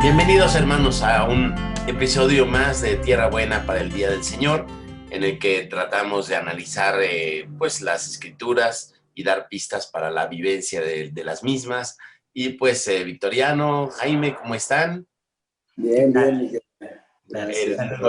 Bienvenidos, hermanos, a un episodio más de Tierra Buena para el Día del Señor, en el que tratamos de analizar pues las Escrituras y dar pistas para la vivencia de las mismas. Y pues, Victoriano, Jaime, ¿cómo están? Bien, bien, Miguel. Gracias. Gracias.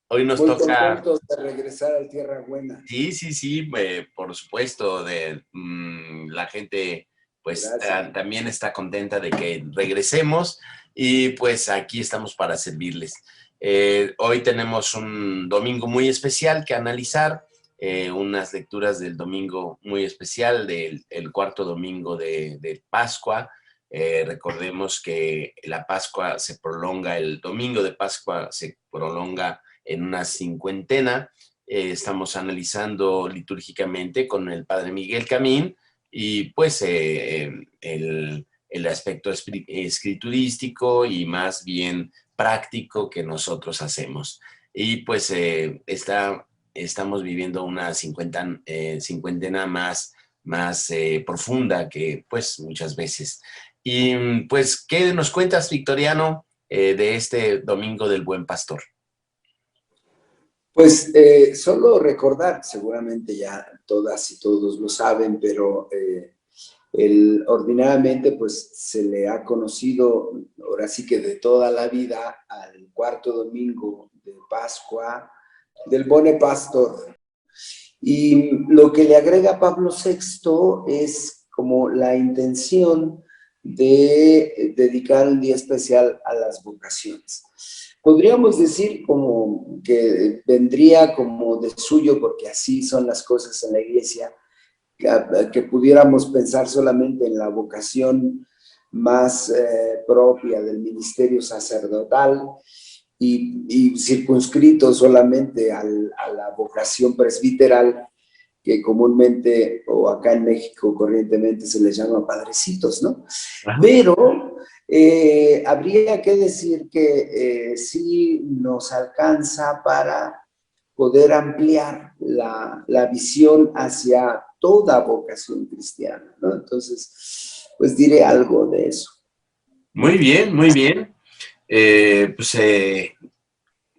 Hoy nos Muy toca... contentos de regresar a Tierra Buena. Sí, por supuesto, la gente pues también está contenta de que regresemos y pues aquí estamos para servirles. Hoy tenemos un domingo muy especial que analizar, unas lecturas del domingo muy especial, del el cuarto domingo de Pascua. Recordemos que la Pascua se prolonga, el domingo de Pascua se prolonga en una cincuentena. Estamos analizando litúrgicamente con el padre Miguel Camín y pues el aspecto escriturístico y más bien práctico que nosotros hacemos. Y pues estamos viviendo una cincuentena más profunda que pues muchas veces. Y pues, ¿qué nos cuentas, Victoriano, de este Domingo del Buen Pastor? Pues solo recordar, seguramente ya todas y todos lo saben, pero ordinariamente pues se le ha conocido, ahora sí que de toda la vida, al cuarto domingo de Pascua del Buen Pastor. Y lo que le agrega Pablo VI es como la intención de dedicar un día especial a las vocaciones. Podríamos decir como que vendría como de suyo, porque así son las cosas en la iglesia, que pudiéramos pensar solamente en la vocación más propia del ministerio sacerdotal y circunscrito solamente a la vocación presbiteral, que comúnmente, o acá en México corrientemente se les llama padrecitos, ¿no? Ajá. Pero habría que decir que sí nos alcanza para poder ampliar la visión hacia toda vocación cristiana, ¿no? Entonces, pues diré algo de eso. Muy bien, muy bien.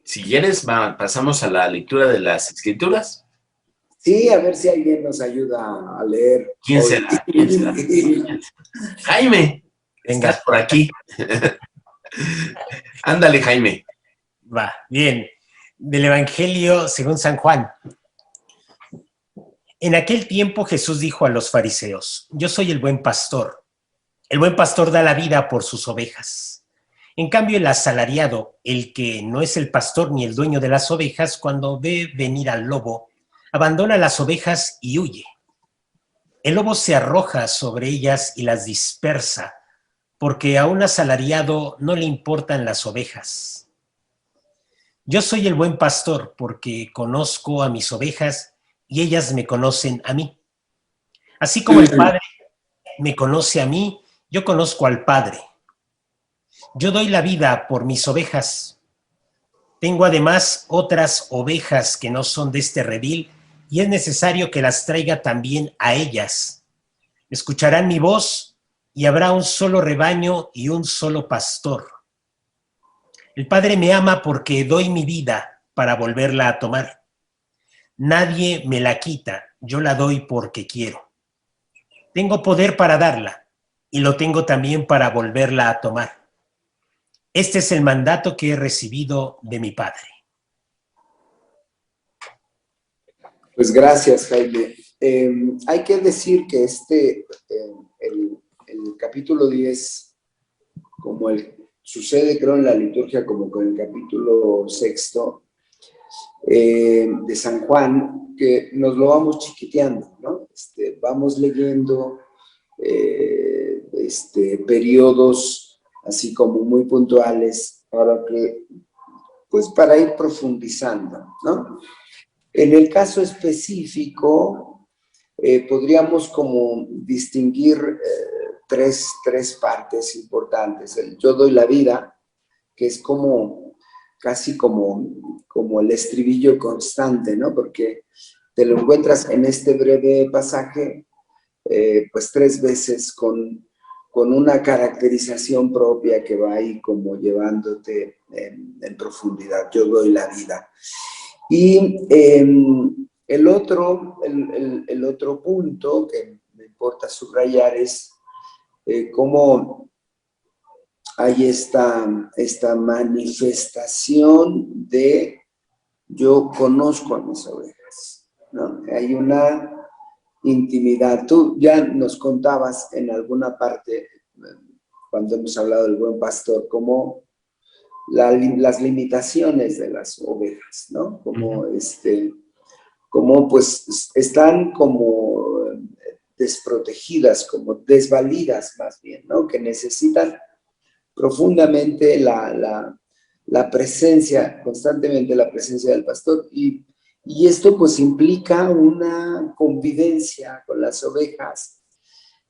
Si quieres, pasamos a la lectura de las Escrituras. Sí, a ver si alguien nos ayuda a leer. ¿Quién será? Jaime, estás por aquí. Ándale, Jaime. Va, bien. Del Evangelio según San Juan. En aquel tiempo Jesús dijo a los fariseos: yo soy el buen pastor. El buen pastor da la vida por sus ovejas. En cambio, el asalariado, el que no es el pastor ni el dueño de las ovejas, cuando ve venir al lobo, abandona las ovejas y huye. El lobo se arroja sobre ellas y las dispersa, porque a un asalariado no le importan las ovejas. Yo soy el buen pastor, porque conozco a mis ovejas y ellas me conocen a mí. Así como el Padre me conoce a mí, yo conozco al Padre. Yo doy la vida por mis ovejas. Tengo además otras ovejas que no son de este redil, y es necesario que las traiga también a ellas. Escucharán mi voz, y habrá un solo rebaño y un solo pastor. El Padre me ama porque doy mi vida para volverla a tomar. Nadie me la quita, yo la doy porque quiero. Tengo poder para darla, y lo tengo también para volverla a tomar. Este es el mandato que he recibido de mi Padre. Pues gracias, Jaime. Hay que decir que el capítulo 10, como sucede creo en la liturgia como con el capítulo 6 de San Juan, que nos lo vamos chiquiteando, ¿no? Vamos leyendo periodos así como muy puntuales para ir profundizando, ¿no? En el caso específico, podríamos como distinguir tres partes importantes. El yo doy la vida, que es casi como el estribillo constante, ¿no? Porque te lo encuentras en este breve pasaje, pues 3 veces con con una caracterización propia que va ahí como llevándote en profundidad. Yo doy la vida. Y el otro punto que me importa subrayar es cómo hay esta manifestación de yo conozco a mis ovejas, ¿no? Hay una intimidad. Tú ya nos contabas en alguna parte, cuando hemos hablado del buen pastor, cómo las limitaciones de las ovejas, ¿no? Como, como pues están como desprotegidas, como desvalidas más bien, ¿no? Que necesitan profundamente la presencia, constantemente la presencia del pastor. Y esto pues implica una convivencia con las ovejas,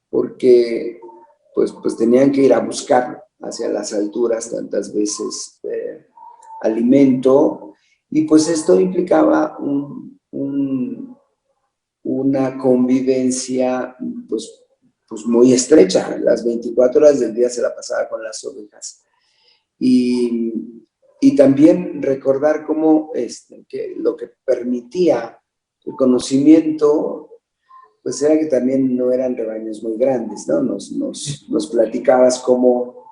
porque pues tenían que ir a buscar hacia las alturas tantas veces alimento, y pues esto implicaba una convivencia pues muy estrecha. Las 24 horas del día se la pasaba con las ovejas. Y también recordar cómo que lo que permitía el conocimiento, pues era que también no eran rebaños muy grandes, ¿no? Nos platicabas cómo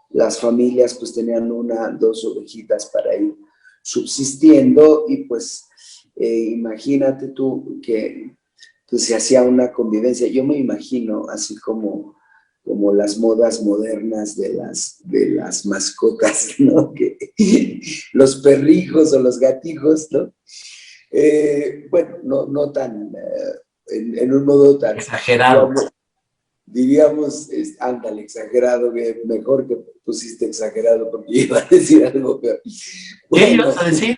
las familias pues tenían 1, 2 ovejitas para ir subsistiendo, y pues imagínate tú que pues, se hacía una convivencia. Yo me imagino así como las modas modernas de las mascotas, ¿no? Que los perrijos o los gatijos, ¿no? Bueno, no tan, en un modo tan... Exagerado. Diríamos, ándale, exagerado, que mejor que pusiste exagerado porque iba a decir algo peor. Bueno, ¿qué ibas a decir?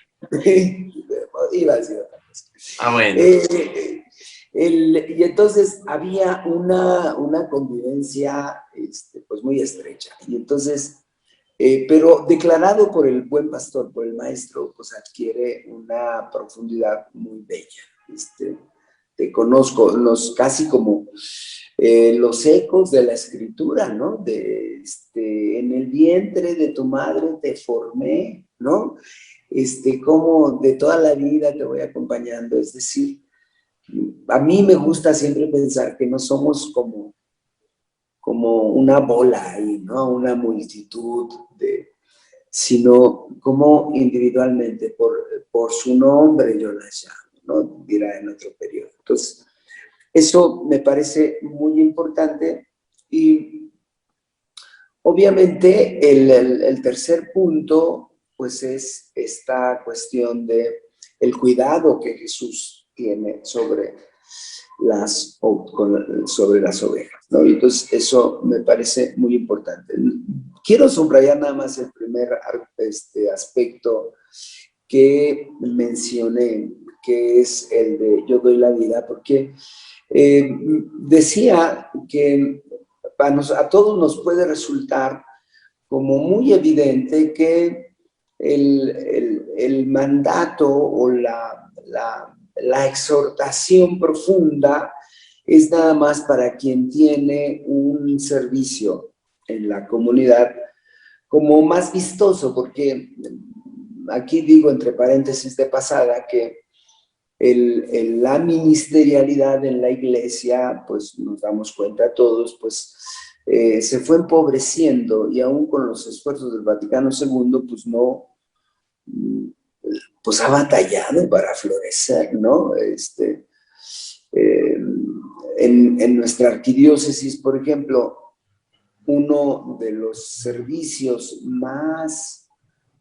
Iba a decir otra cosa. Ah, bueno. Y entonces había una convivencia pues muy estrecha. Y entonces, pero declarado por el buen pastor, por el maestro, pues adquiere una profundidad muy bella. Te conozco, casi como los ecos de la escritura, ¿no? En el vientre de tu madre te formé, ¿no? Como de toda la vida te voy acompañando. Es decir, a mí me gusta siempre pensar que no somos como una bola ahí, ¿no? Una multitud sino como individualmente, por su nombre yo las llamo, ¿no? Dirá en otro periodo. Entonces, eso me parece muy importante. Y obviamente el tercer punto, pues es esta cuestión de el cuidado que Jesús tiene sobre las ovejas, ¿no? Y entonces eso me parece muy importante. Quiero subrayar nada más el primer aspecto que mencioné, que es el de yo doy la vida, porque decía que a todos nos puede resultar como muy evidente que el mandato o la exhortación profunda es nada más para quien tiene un servicio en la comunidad como más vistoso, porque aquí digo entre paréntesis de pasada que la ministerialidad en la iglesia, pues nos damos cuenta todos, pues se fue empobreciendo, y aún con los esfuerzos del Vaticano II, pues no, pues ha batallado para florecer, ¿no? En nuestra arquidiócesis, por ejemplo, uno de los servicios más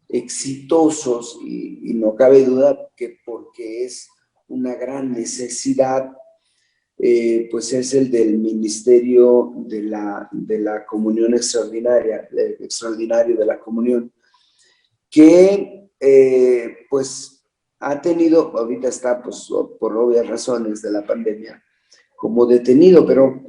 exitosos, y no cabe duda que porque es una gran necesidad, pues es el del ministerio de la comunión extraordinaria, extraordinario de la comunión, que pues ha tenido, ahorita está pues por obvias razones de la pandemia, como detenido, pero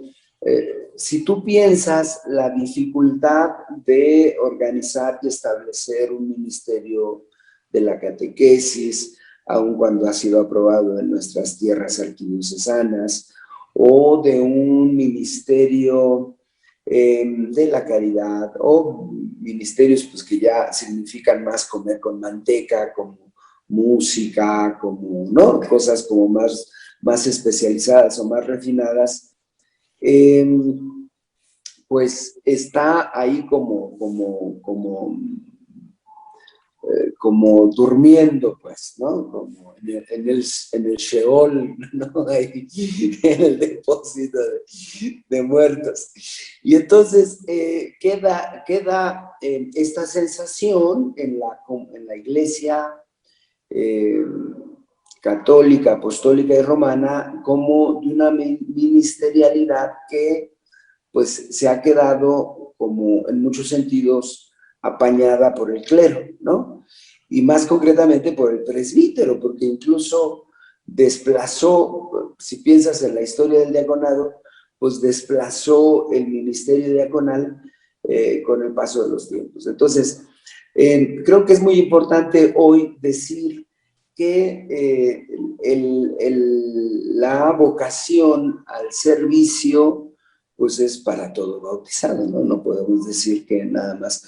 si tú piensas la dificultad de organizar y establecer un ministerio de la catequesis, aun cuando ha sido aprobado en nuestras tierras arquidiocesanas, o de un ministerio de la caridad, o ministerios pues, que ya significan más comer con manteca, como música, como, ¿no? Cosas como más especializadas o más refinadas, pues está ahí como durmiendo, pues, ¿no? Como en el Sheol, ¿no? Ahí, en el depósito de muertos. Y entonces queda esta sensación en la iglesia católica, apostólica y romana como de una ministerialidad que pues se ha quedado como en muchos sentidos apañada por el clero, ¿no? Y más concretamente por el presbítero, porque incluso desplazó, si piensas en la historia del diaconado, pues desplazó el ministerio diaconal con el paso de los tiempos. Entonces, creo que es muy importante hoy decir que la vocación al servicio pues es para todo bautizado, ¿no? No podemos decir que nada más.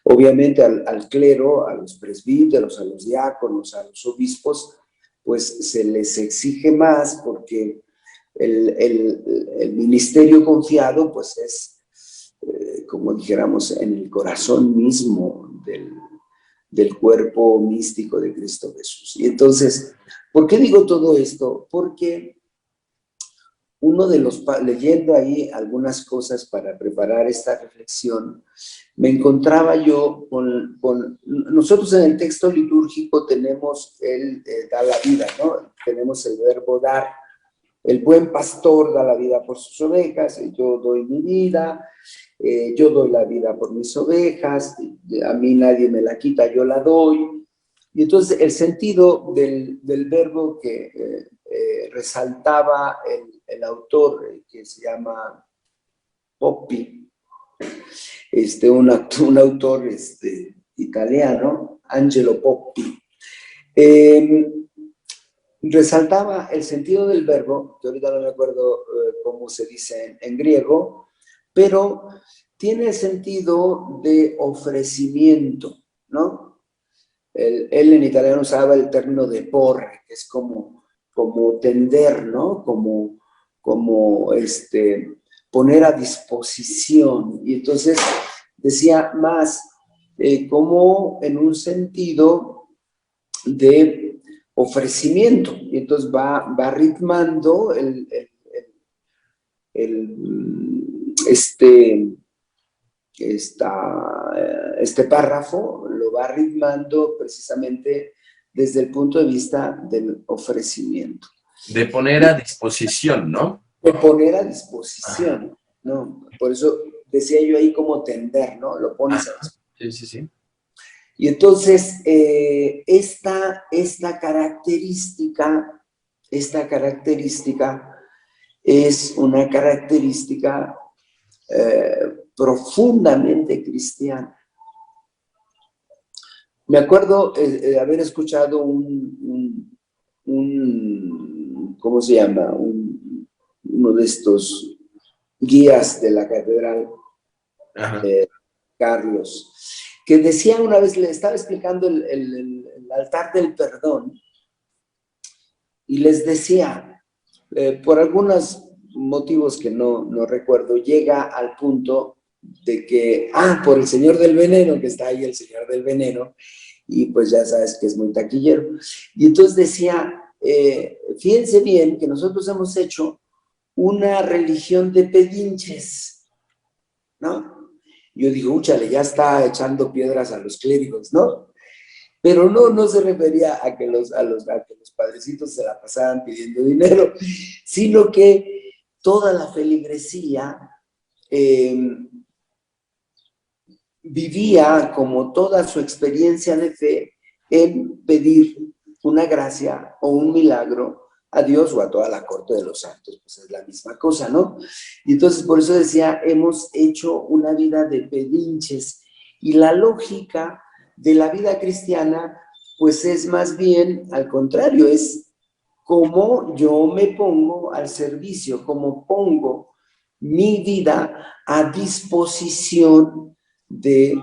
Obviamente al clero, a los presbíteros, a los diáconos, a los obispos, pues se les exige más porque el ministerio confiado pues es, como dijéramos, en el corazón mismo del cuerpo místico de Cristo Jesús. Y entonces, ¿por qué digo todo esto? Porque leyendo ahí algunas cosas para preparar esta reflexión, me encontraba yo nosotros en el texto litúrgico tenemos el da la vida, ¿no? Tenemos el verbo dar. El buen pastor da la vida por sus ovejas, yo doy mi vida, yo doy la vida por mis ovejas, a mí nadie me la quita, yo la doy. Y entonces el sentido del verbo que resaltaba el autor, que se llama Poppi, un autor italiano, Angelo Poppi, resaltaba el sentido del verbo, que ahorita no me acuerdo cómo se dice en griego, pero tiene el sentido de ofrecimiento, ¿no? Él en italiano usaba el término de porre, que es como tender, ¿no? Como poner a disposición. Y entonces decía más como en un sentido de ofrecimiento. Y entonces va ritmando este párrafo, lo va ritmando precisamente desde el punto de vista del ofrecimiento. De poner a disposición, ¿no? De poner a disposición, ¿no? Por eso decía yo ahí como tender, ¿no? Lo pones a disposición. Sí, sí, sí. Y entonces, esta característica es una característica profundamente cristiana. Me acuerdo haber escuchado ¿cómo se llama? Uno de estos guías de la catedral, Carlos, que decía una vez, le estaba explicando el altar del perdón, y les decía, por algunos motivos que no recuerdo, llega al punto de que, por el señor del veneno, que está ahí el señor del veneno, y pues ya sabes que es muy taquillero. Y entonces decía, fíjense bien que nosotros hemos hecho una religión de pedinches, ¿no? Yo digo, úchale, ya está echando piedras a los clérigos, ¿no? Pero no se refería a que los padrecitos se la pasaban pidiendo dinero, sino que toda la feligresía vivía como toda su experiencia de fe en pedir una gracia o un milagro a Dios o a toda la corte de los santos, pues es la misma cosa, ¿no? Y entonces por eso decía, hemos hecho una vida de pedinches, y la lógica de la vida cristiana pues es más bien al contrario, es como yo me pongo al servicio, como pongo mi vida a disposición de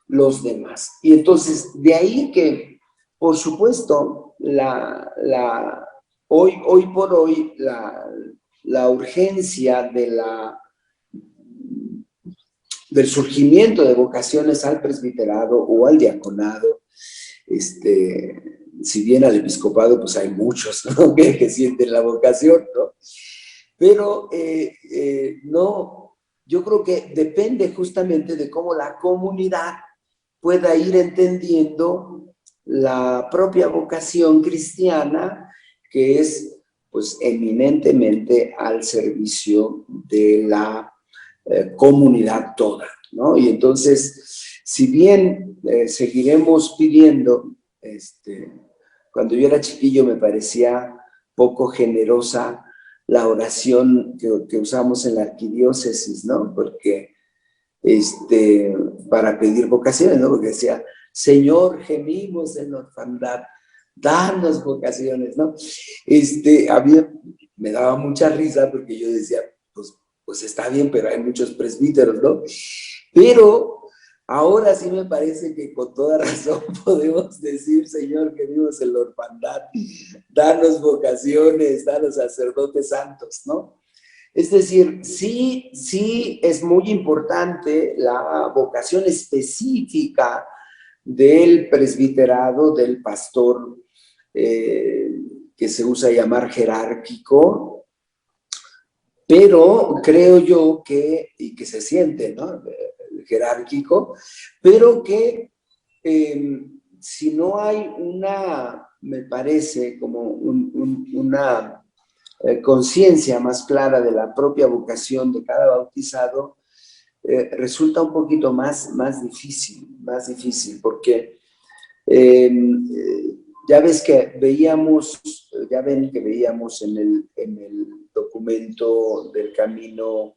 los demás. Y entonces, de ahí que, por supuesto, hoy por hoy, la urgencia del surgimiento de vocaciones al presbiterado o al diaconado, si bien al episcopado, pues hay muchos, ¿no? que sienten la vocación, ¿no? Pero no, yo creo que depende justamente de cómo la comunidad pueda ir entendiendo la propia vocación cristiana, que es pues eminentemente al servicio de la comunidad toda, ¿no? Y entonces, si bien seguiremos pidiendo, cuando yo era chiquillo me parecía poco generosa la oración que usamos en la arquidiócesis, ¿no? Porque, para pedir vocaciones, ¿no? Porque decía, Señor, gemimos en la orfandad, danos vocaciones, ¿no? A mí me daba mucha risa porque yo decía, pues está bien, pero hay muchos presbíteros, ¿no? Pero ahora sí me parece que con toda razón podemos decir, Señor, que vivimos en la orfandad, danos vocaciones, danos sacerdotes santos, ¿no? Es decir, sí es muy importante la vocación específica del presbiterado, del pastor, que se usa llamar jerárquico, pero creo yo que, y que se siente, ¿no? Jerárquico, pero que si no hay me parece, como una conciencia más clara de la propia vocación de cada bautizado, resulta un poquito más difícil, porque ya ven que veíamos en el documento del camino,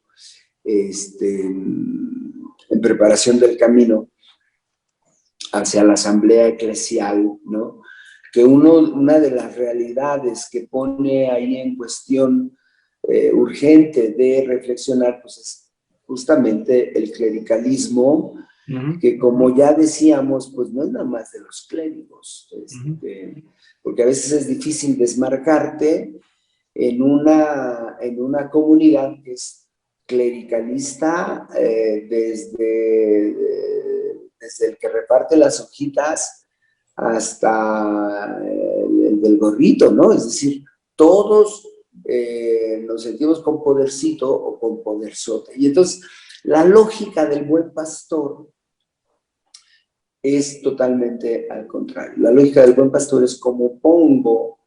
en preparación del camino hacia la asamblea eclesial, ¿no? Que una de las realidades que pone ahí en cuestión urgente de reflexionar, pues es justamente el clericalismo, que como ya decíamos, pues no es nada más de los clérigos, porque a veces es difícil desmarcarte en una comunidad que es clericalista, desde el que reparte las hojitas hasta el del gorrito, ¿no? Es decir, todos nos sentimos con podercito o con poderzote. Y entonces, la lógica del buen pastor es totalmente al contrario. La lógica del buen pastor es cómo pongo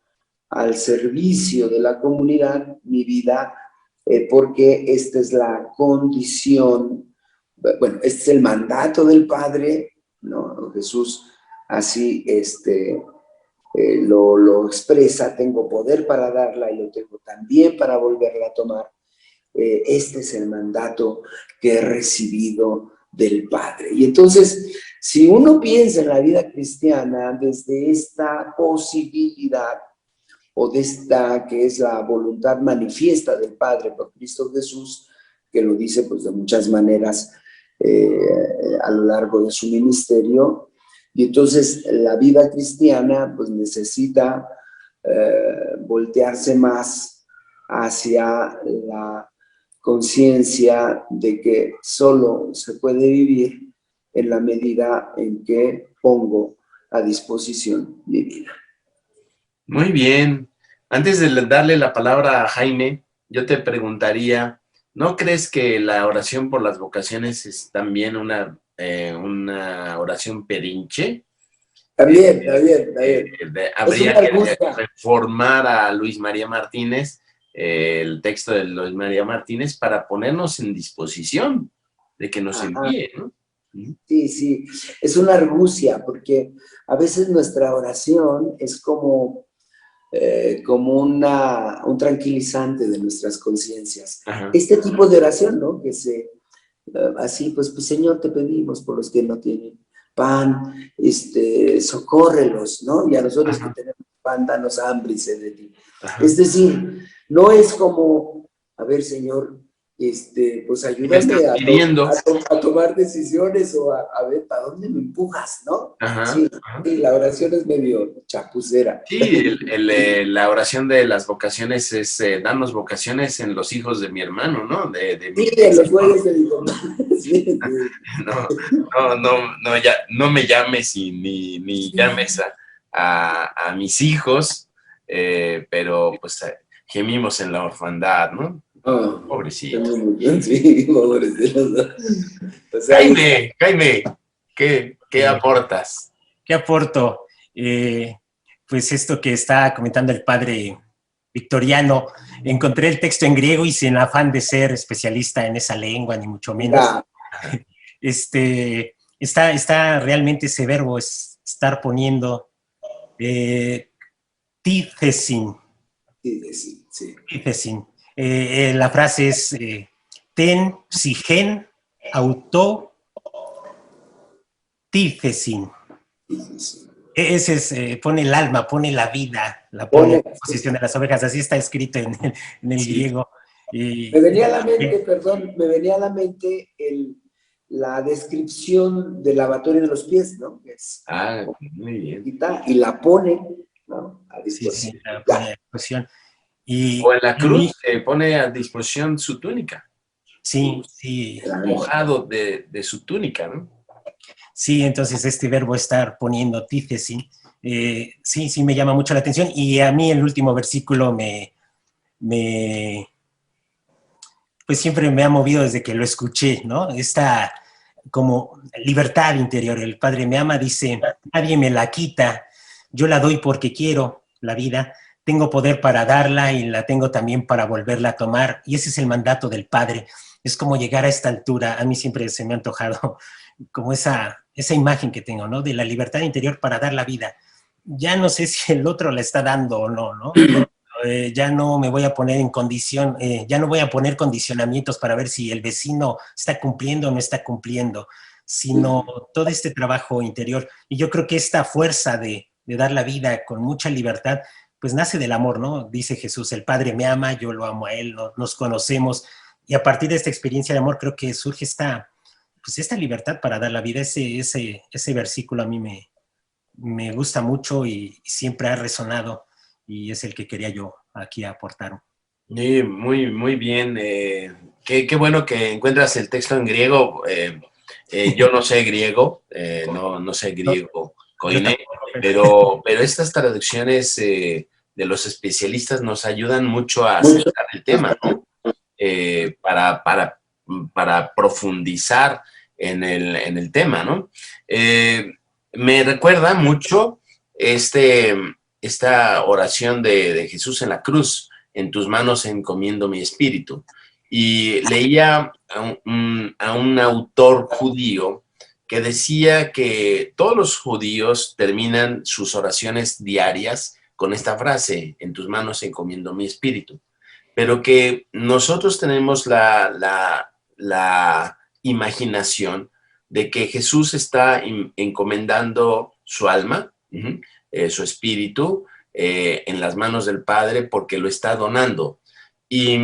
al servicio de la comunidad mi vida, porque esta es la condición, bueno, este es el mandato del Padre, ¿no? Jesús así lo expresa: tengo poder para darla y lo tengo también para volverla a tomar. Este es el mandato que he recibido del Padre. Y entonces, si uno piensa en la vida cristiana desde esta posibilidad, o de esta que es la voluntad manifiesta del Padre por Cristo Jesús, que lo dice pues de muchas maneras a lo largo de su ministerio, y entonces la vida cristiana pues necesita voltearse más hacia la conciencia de que solo se puede vivir en la medida en que pongo a disposición mi vida. Muy bien. Antes de darle la palabra a Jaime, yo te preguntaría, ¿no crees que la oración por las vocaciones es también una oración pedinche? También. Habría que reformar a Luis María Martínez, el texto de Luis María Martínez, para ponernos en disposición de que nos envíe, ¿no? Sí, es una argucia, porque a veces nuestra oración es como un tranquilizante de nuestras conciencias. Este tipo de oración, ¿no? Que así, pues Señor, te pedimos por los que no tienen pan, socórrelos, ¿no? Y a nosotros que tenemos pan, danos hambre y sed de ti. Es decir, no es como, a ver, Señor, pues ¿Qué me estás ayúdame pidiendo? a tomar decisiones o a ver para dónde me empujas, ¿no? Ajá, Sí, ajá. sí, la oración es medio chapucera. Sí, la oración de las vocaciones es darnos vocaciones en los hijos de mi hermano, ¿no? De mi Sí, en los vecino, ¿no? güeyes de mi mamá. Sí, sí. No, no me llames y ni llames a mis hijos, pero pues gemimos en la orfandad, ¿no? Ah, Pobrecito. tengo sí, pobres de los dos. O sea, Jaime, ¿qué aportas? ¿Qué aporto? Pues esto que está comentando el padre Victoriano, encontré el texto en griego y sin afán de ser especialista en esa lengua, ni mucho menos. ya, Está realmente ese verbo, es estar poniendo títhesin, sí, sí, sí. títhesin. La frase es ten sigen auto títhesin. Sí, sí. Ese es, pone el alma, pone la vida, la pone en Pone, posición de las ovejas, así está escrito en el sí. griego. Me Y, venía a la mente, perdón, me venía a la mente la descripción del lavatorio de los pies, ¿no? Es Ah, muy bien. y la pone, ¿no? A sí, sí, disposición. la pone Ya. en posición. O Y, en la y cruz pone a disposición su túnica, sí, sí, mojado de su túnica, ¿no? sí, entonces este verbo estar poniendo títesis, sí, sí me llama mucho la atención. Y a mí el último versículo me, pues siempre me ha movido desde que lo escuché, ¿no? Esta como libertad interior. El Padre me ama, dice, nadie me la quita, yo la doy porque quiero la vida, tengo poder para darla y la tengo también para volverla a tomar. Y ese es el mandato del Padre. Es como llegar a esta altura. A mí siempre se me ha antojado como esa imagen que tengo, ¿no? De la libertad interior para dar la vida. Ya no sé si el otro la está dando o no, ¿no? Ya no me voy a poner en condición, ya no voy a poner condicionamientos para ver si el vecino está cumpliendo o no está cumpliendo, sino todo este trabajo interior. Y yo creo que esta fuerza de dar la vida con mucha libertad, pues nace del amor, ¿no? Dice Jesús, el Padre me ama, yo lo amo a Él, nos conocemos. Y a partir de esta experiencia de amor creo que surge pues esta libertad para dar la vida. Ese versículo a mí me gusta mucho y siempre ha resonado y es el que quería yo aquí aportar. Sí, muy bien. Qué bueno que encuentras el texto en griego. Yo no sé griego, no sé No, griego, yo Coine, tampoco, pero estas traducciones de los especialistas nos ayudan mucho a Mucho. acercar el tema, ¿no? Para profundizar en el tema, ¿no? Me recuerda mucho esta oración de Jesús en la cruz: en tus manos encomiendo mi espíritu. Y leía a un autor judío que decía que todos los judíos terminan sus oraciones diarias con esta frase: en tus manos encomiendo mi espíritu, pero que nosotros tenemos la imaginación de que Jesús está encomendando su alma, su espíritu, en las manos del Padre porque lo está donando. Y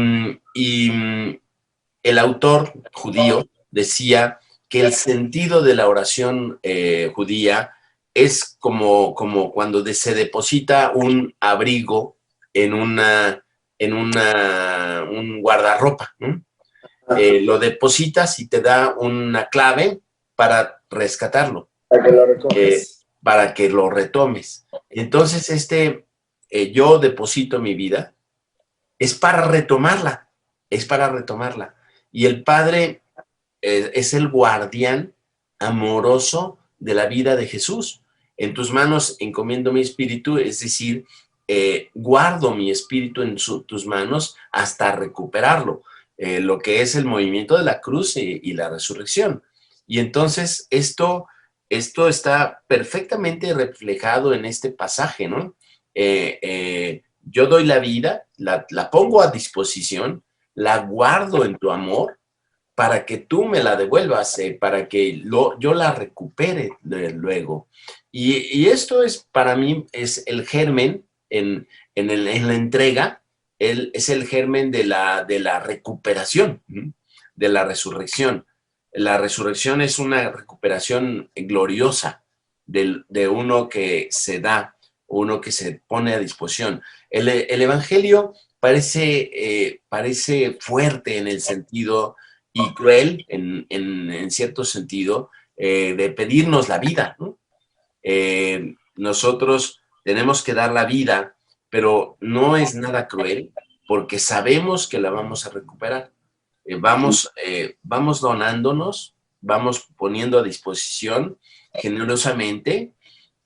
el autor judío decía que el sentido de la oración judía es como cuando se deposita un abrigo en un guardarropa, ¿no? Lo depositas y te da una clave para rescatarlo, Para que lo recojas. para que lo retomes. Entonces, yo deposito mi vida, es para retomarla, es para retomarla. Y el Padre es el guardián amoroso de la vida de Jesús. En tus manos encomiendo mi espíritu, es decir, guardo mi espíritu en tus manos hasta recuperarlo, lo que es el movimiento de la cruz y la resurrección. Y entonces esto está perfectamente reflejado en este pasaje, ¿no? Yo doy la vida, la pongo a disposición, la guardo en tu amor para que tú me la devuelvas, para que yo la recupere luego. Y esto es, para mí, es el germen en la entrega, es el germen de la recuperación, de la resurrección. La resurrección es una recuperación gloriosa de uno que se da, uno que se pone a disposición. El Evangelio parece fuerte en el sentido y cruel en cierto sentido de pedirnos la vida, ¿no? Nosotros tenemos que dar la vida, pero no es nada cruel porque sabemos que la vamos a recuperar. Vamos donándonos, vamos poniendo a disposición generosamente,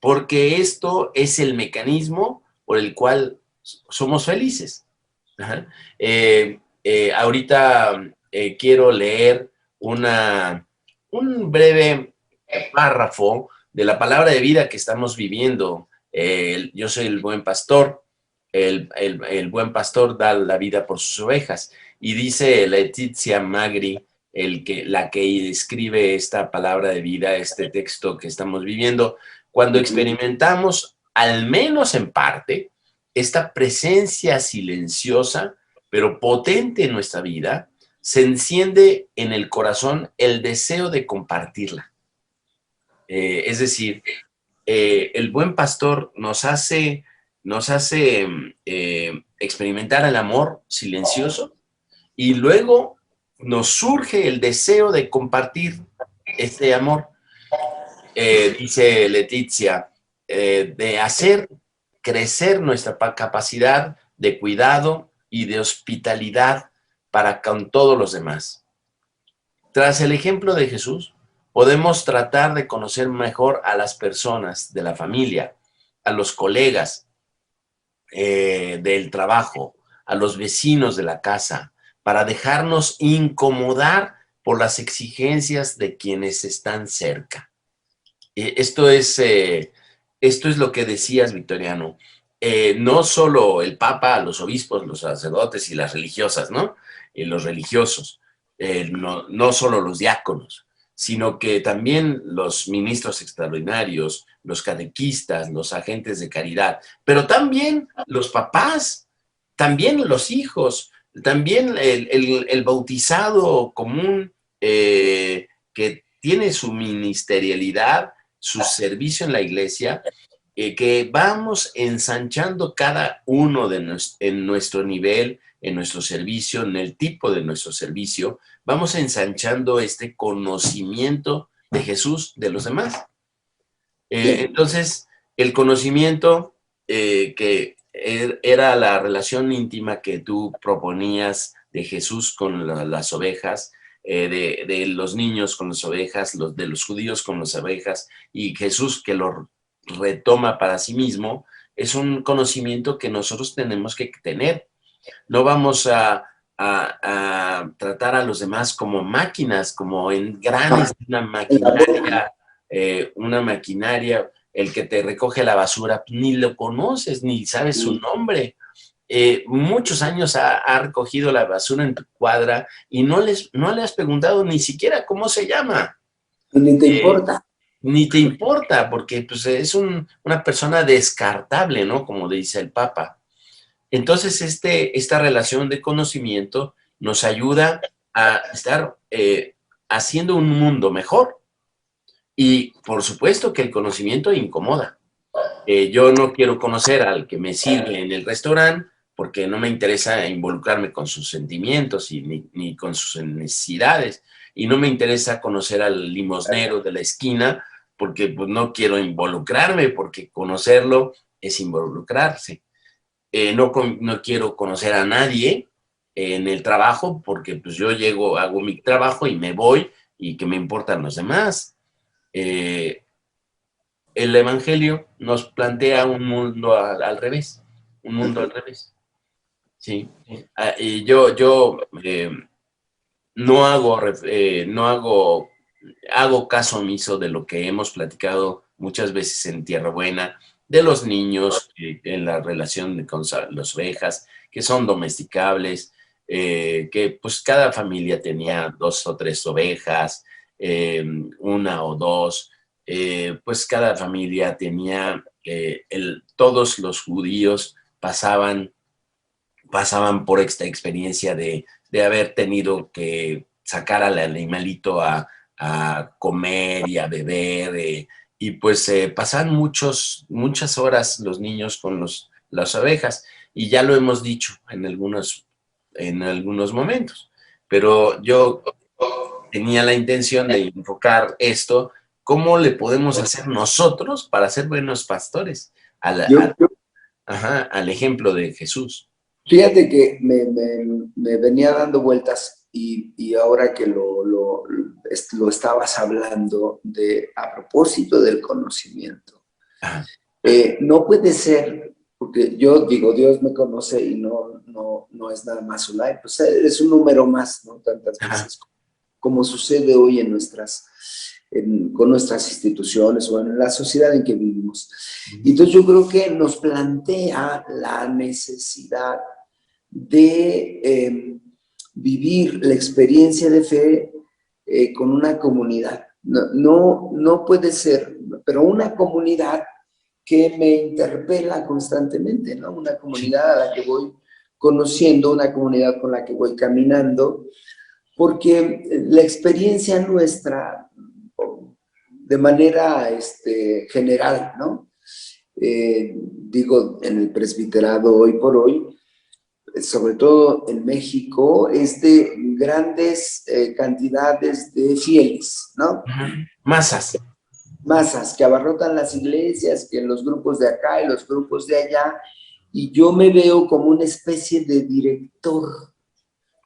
porque esto es el mecanismo por el cual somos felices. Ajá. Ahorita quiero leer un breve párrafo de la palabra de vida que estamos viviendo. Yo soy el buen pastor, el buen pastor da la vida por sus ovejas. Y dice Letizia Magri, la que escribe esta palabra de vida, este texto que estamos viviendo, cuando experimentamos, al menos en parte, esta presencia silenciosa, pero potente en nuestra vida, se enciende en el corazón el deseo de compartirla. Es decir, el buen pastor nos hace experimentar el amor silencioso y luego nos surge el deseo de compartir este amor. Dice Letizia, de hacer crecer nuestra capacidad de cuidado y de hospitalidad para con todos los demás. Tras el ejemplo de Jesús, podemos tratar de conocer mejor a las personas de la familia, a los colegas del trabajo, a los vecinos de la casa, para dejarnos incomodar por las exigencias de quienes están cerca. Esto es lo que decías, Victoriano. No solo el Papa, los obispos, los sacerdotes y las religiosas, ¿no? Los religiosos, no solo los diáconos, sino que también los ministros extraordinarios, los catequistas, los agentes de caridad, pero también los papás, también los hijos, también el bautizado común que tiene su ministerialidad, su servicio en la iglesia, que vamos ensanchando cada uno en nuestro nivel, en nuestro servicio, en el tipo de nuestro servicio, vamos ensanchando este conocimiento de Jesús de los demás. Entonces, el conocimiento que era la relación íntima que tú proponías de Jesús con las ovejas, de los niños con las ovejas, de los judíos con las ovejas, y Jesús que lo retoma para sí mismo, es un conocimiento que nosotros tenemos que tener. No vamos a tratar a los demás como máquinas, como engranes de una maquinaria, el que te recoge la basura, ni lo conoces, ni sabes su nombre. Muchos años ha recogido la basura en tu cuadra y no le has preguntado ni siquiera cómo se llama. Ni te importa. Ni te importa, porque pues, es una persona descartable, ¿no? Como dice el Papa. Entonces, esta relación de conocimiento nos ayuda a estar haciendo un mundo mejor. Y, por supuesto, que el conocimiento incomoda. Yo no quiero conocer al que me sirve en el restaurante porque no me interesa involucrarme con sus sentimientos ni con sus necesidades. Y no me interesa conocer al limosnero de la esquina porque pues, no quiero involucrarme, porque conocerlo es involucrarse. No quiero conocer a nadie en el trabajo porque pues yo llego, hago mi trabajo y me voy y que me importan los demás. El Evangelio nos plantea un mundo al revés, un mundo al revés. Sí. Y yo hago caso omiso de lo que hemos platicado muchas veces en Tierra Buena, de los niños en la relación con las ovejas, que son domesticables, que pues cada familia tenía 2 o 3 ovejas, 1 o 2, pues cada familia tenía, todos los judíos pasaban pasaban por esta experiencia de haber tenido que sacar al animalito a comer y a beber, y pues pasan muchas horas los niños con las abejas, y ya lo hemos dicho en algunos momentos, pero yo tenía la intención de enfocar esto, ¿cómo le podemos hacer nosotros para ser buenos pastores? Al ejemplo de Jesús. Fíjate que me venía dando vueltas y ahora que lo estabas hablando a propósito del conocimiento. No puede ser, porque yo digo, Dios me conoce y no es nada más online, pues es un número más, ¿no? Tantas veces como sucede hoy con nuestras instituciones o en la sociedad en que vivimos. Y entonces yo creo que nos plantea la necesidad de vivir la experiencia de fe con una comunidad. No puede ser, pero una comunidad que me interpela constantemente, ¿no? Una comunidad a la que voy conociendo, una comunidad con la que voy caminando, porque la experiencia nuestra, de manera general, ¿no? Digo, en el presbiterado hoy por hoy, sobre todo en México, es de grandes cantidades de fieles, ¿no? Masas que abarrotan las iglesias, que los grupos de acá y los grupos de allá, y yo me veo como una especie de director,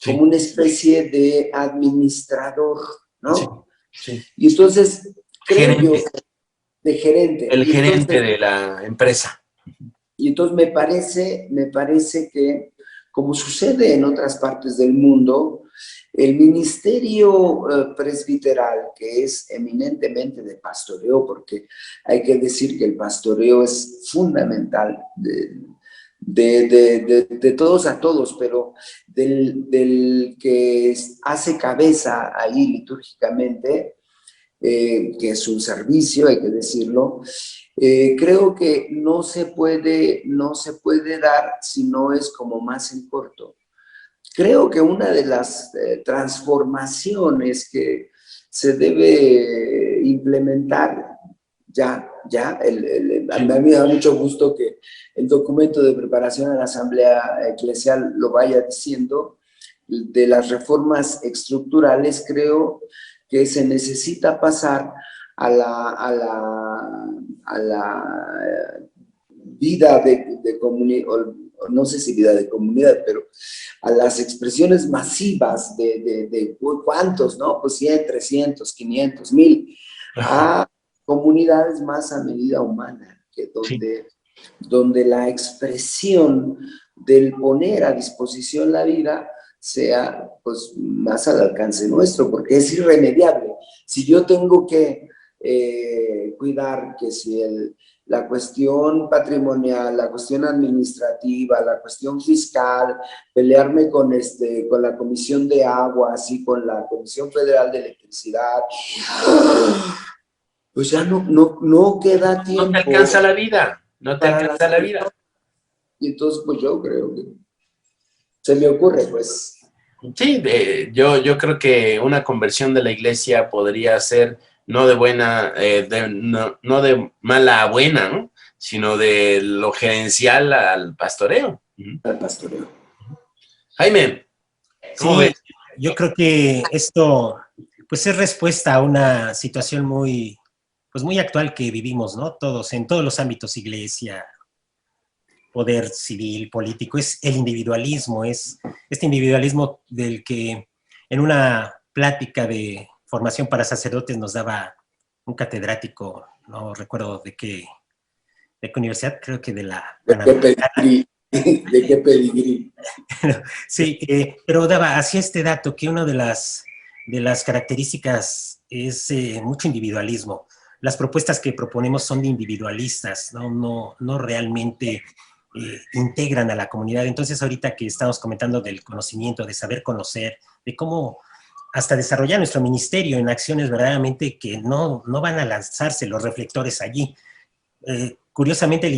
como una especie de administrador, ¿no? Sí. Y entonces, creo yo, de gerente. El gerente de la empresa. Y entonces me parece que, como sucede en otras partes del mundo, el ministerio presbiteral, que es eminentemente de pastoreo, porque hay que decir que el pastoreo es fundamental de todos a todos, pero del que hace cabeza ahí litúrgicamente, que es un servicio, hay que decirlo, creo que no se puede dar si no es como más en corto. Creo que una de las transformaciones que se debe implementar a mí me da mucho gusto que el documento de preparación a la Asamblea Eclesial lo vaya diciendo, de las reformas estructurales. Creo que se necesita pasar a la vida de comunidad, no sé si vida de comunidad, pero a las expresiones masivas de ¿cuántos, no? Pues 100, 300, 500, 1000, a comunidades más a medida humana, que donde la expresión del poner a disposición la vida sea pues más al alcance nuestro, porque es irremediable. Si yo tengo que cuidar que si la cuestión patrimonial, la cuestión administrativa, la cuestión fiscal, pelearme con la Comisión de Aguas y con la Comisión Federal de Electricidad, pues ya no queda tiempo. No te alcanza la vida, no te alcanza la vida. Y entonces pues yo creo que se me ocurre, pues. Sí, yo creo que una conversión de la iglesia podría ser no de buena, no de mala a buena, ¿no? Sino de lo gerencial al pastoreo. Al pastoreo. Jaime, ¿cómo ves? Yo creo que esto pues es respuesta a una situación muy actual que vivimos, ¿no? Todos, en todos los ámbitos, iglesia, poder civil, político, es el individualismo, es este individualismo del que en una plática de formación para sacerdotes nos daba un catedrático, no recuerdo de qué universidad, creo que de la Panamericana. ¿De qué pedigrí? Sí, pero hacía este dato que una de las características es mucho individualismo. Las propuestas que proponemos son de individualistas, no realmente integran a la comunidad. Entonces, ahorita que estamos comentando del conocimiento, de saber conocer, de cómo hasta desarrollar nuestro ministerio en acciones verdaderamente que no van a lanzarse los reflectores allí. Curiosamente, el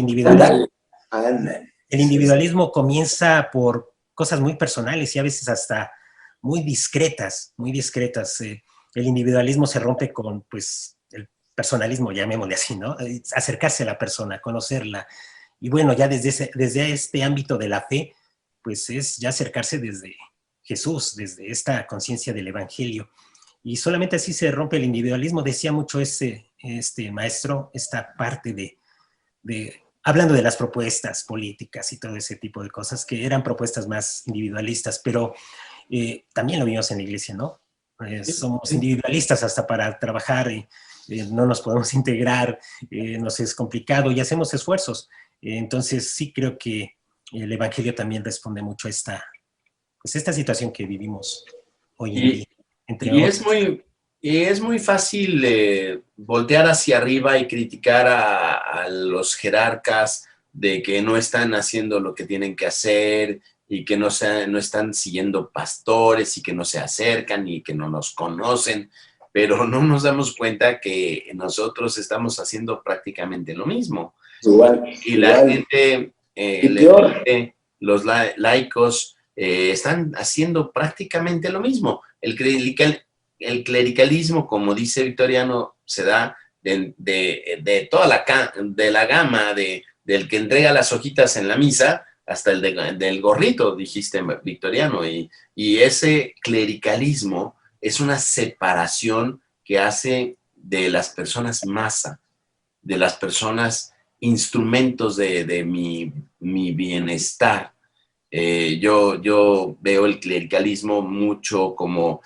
individualismo comienza por cosas muy personales y a veces hasta muy discretas, muy discretas. El individualismo se rompe con, pues, el personalismo, llamémosle así, ¿no? Acercarse a la persona, conocerla. Y bueno, ya desde este ámbito de la fe, pues es ya acercarse desde Jesús, desde esta conciencia del Evangelio. Y solamente así se rompe el individualismo. Decía mucho este maestro, esta parte hablando de las propuestas políticas y todo ese tipo de cosas, que eran propuestas más individualistas, pero también lo vimos en la iglesia, ¿no? Somos individualistas hasta para trabajar, no nos podemos integrar, nos es complicado y hacemos esfuerzos. Entonces sí creo que el Evangelio también responde mucho a esta situación que vivimos hoy en día, entre Y otros. es muy fácil voltear hacia arriba y criticar a los jerarcas de que no están haciendo lo que tienen que hacer y que no están siguiendo pastores y que no se acercan y que no nos conocen, pero no nos damos cuenta que nosotros estamos haciendo prácticamente lo mismo. Igual, Y la igual. gente, Y peor. los laicos, están haciendo prácticamente lo mismo. El clericalismo, como dice Victoriano, se da de toda la gama del que entrega las hojitas en la misa hasta el del gorrito, dijiste, Victoriano. Y ese clericalismo es una separación que hace de las personas masa, de las personas instrumentos de mi bienestar. Yo veo el clericalismo mucho como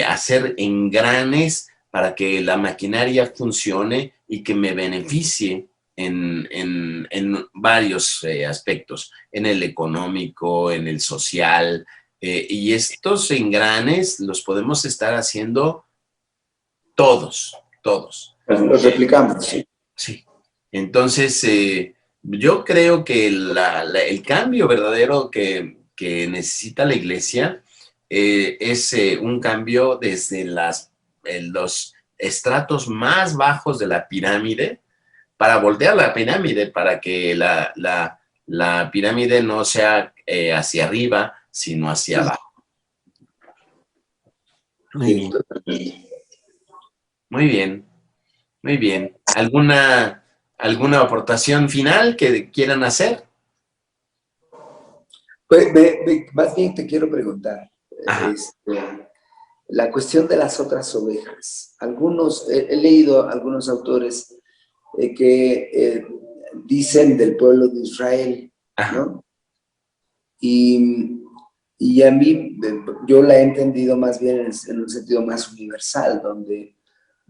hacer engranes para que la maquinaria funcione y que me beneficie en varios aspectos, en el económico, en el social, y estos engranes los podemos estar haciendo todos. Los replicamos, sí. Sí. Entonces, yo creo que el cambio verdadero que necesita la iglesia es un cambio desde los estratos más bajos de la pirámide para voltear la pirámide, para que la pirámide no sea hacia arriba, sino hacia abajo. Muy bien. Muy bien, muy bien. ¿Alguna aportación final que quieran hacer? Pues, más bien te quiero preguntar, Ajá. la cuestión de las otras ovejas. He leído algunos autores que dicen del pueblo de Israel, ¿no? Y a mí, yo la he entendido más bien en un sentido más universal, donde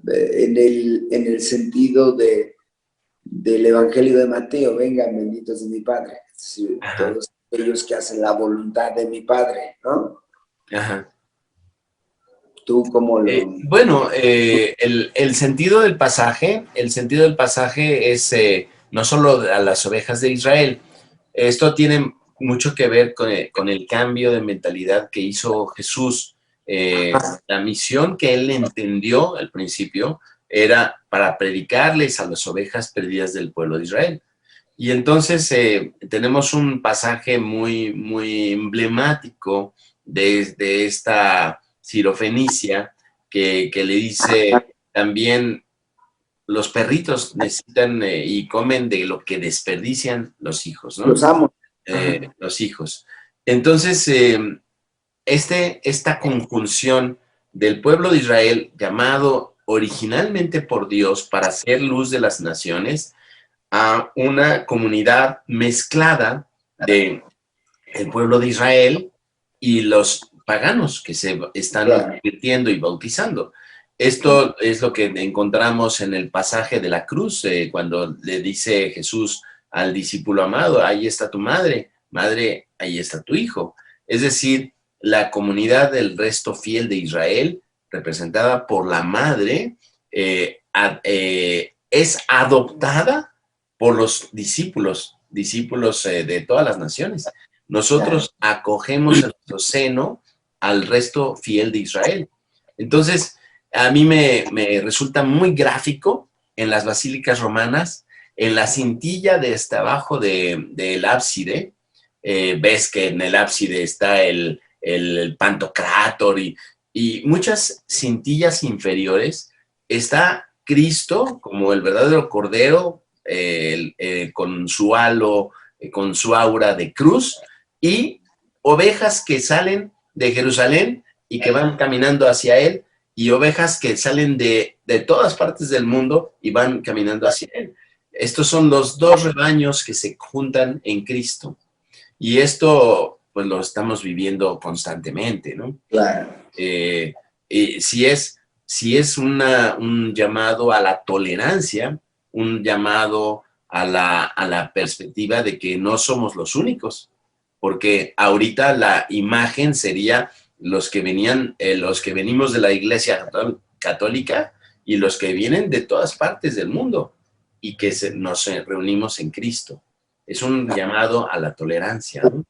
en el sentido del Evangelio de Mateo, vengan benditos de mi Padre, es decir, todos aquellos que hacen la voluntad de mi Padre, ¿no? Ajá. ¿Tú cómo lo...? Bueno, el sentido del pasaje es no solo a las ovejas de Israel. Esto tiene mucho que ver con el cambio de mentalidad que hizo Jesús. La misión que él entendió al principio era para predicarles a las ovejas perdidas del pueblo de Israel. Y entonces tenemos un pasaje muy, muy emblemático de esta sirofenicia que le dice también: los perritos necesitan y comen de lo que desperdician los hijos, ¿no? Los amo. Los hijos. Entonces, esta conjunción del pueblo de Israel, llamado originalmente por Dios para ser luz de las naciones, a una comunidad mezclada de el pueblo de Israel y los paganos que se están convirtiendo y bautizando. Esto es lo que encontramos en el pasaje de la cruz, cuando le dice Jesús al discípulo amado: ahí está tu madre, madre, ahí está tu hijo. Es decir, la comunidad del resto fiel de Israel, representada por la madre, es adoptada por los discípulos de todas las naciones. Nosotros acogemos en nuestro seno al resto fiel de Israel. Entonces, a mí me resulta muy gráfico en las basílicas romanas, en la cintilla de hasta abajo del ábside, ves que en el ábside está el Pantocrátor y muchas cintillas inferiores, está Cristo como el verdadero Cordero, con su halo, con su aura de cruz, y ovejas que salen de Jerusalén y que van caminando hacia él, y ovejas que salen de todas partes del mundo y van caminando hacia él. Estos son los dos rebaños que se juntan en Cristo. Y esto, pues, lo estamos viviendo constantemente, ¿no? Claro. Si es un llamado a la tolerancia, un llamado a la perspectiva de que no somos los únicos, porque ahorita la imagen sería los que venimos de la Iglesia Católica y los que vienen de todas partes del mundo y que nos reunimos en Cristo. Es un llamado a la tolerancia, ¿no?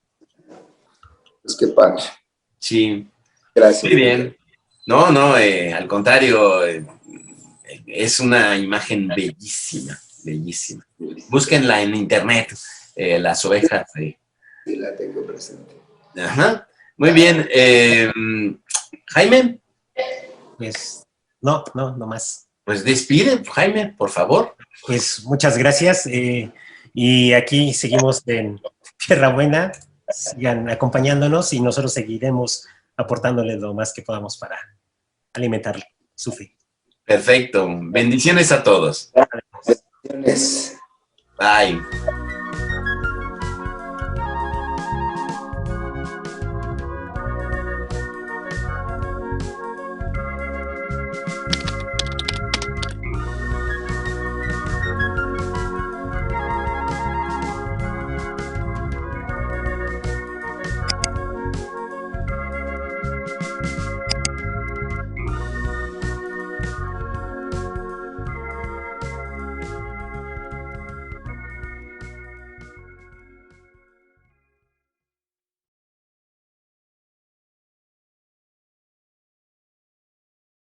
Pues qué padre. Sí. Gracias. Muy bien. No, al contrario, es una imagen bellísima, bellísima. Búsquenla en internet, las ovejas. Sí, la tengo presente. Ajá. Muy bien. Jaime. Pues no más. Pues despide, Jaime, por favor. Pues muchas gracias. Y aquí seguimos en Tierra Buena. Sigan acompañándonos y nosotros seguiremos aportándoles lo más que podamos para alimentar su fe. Perfecto. Bendiciones a todos. Bendiciones. Bye.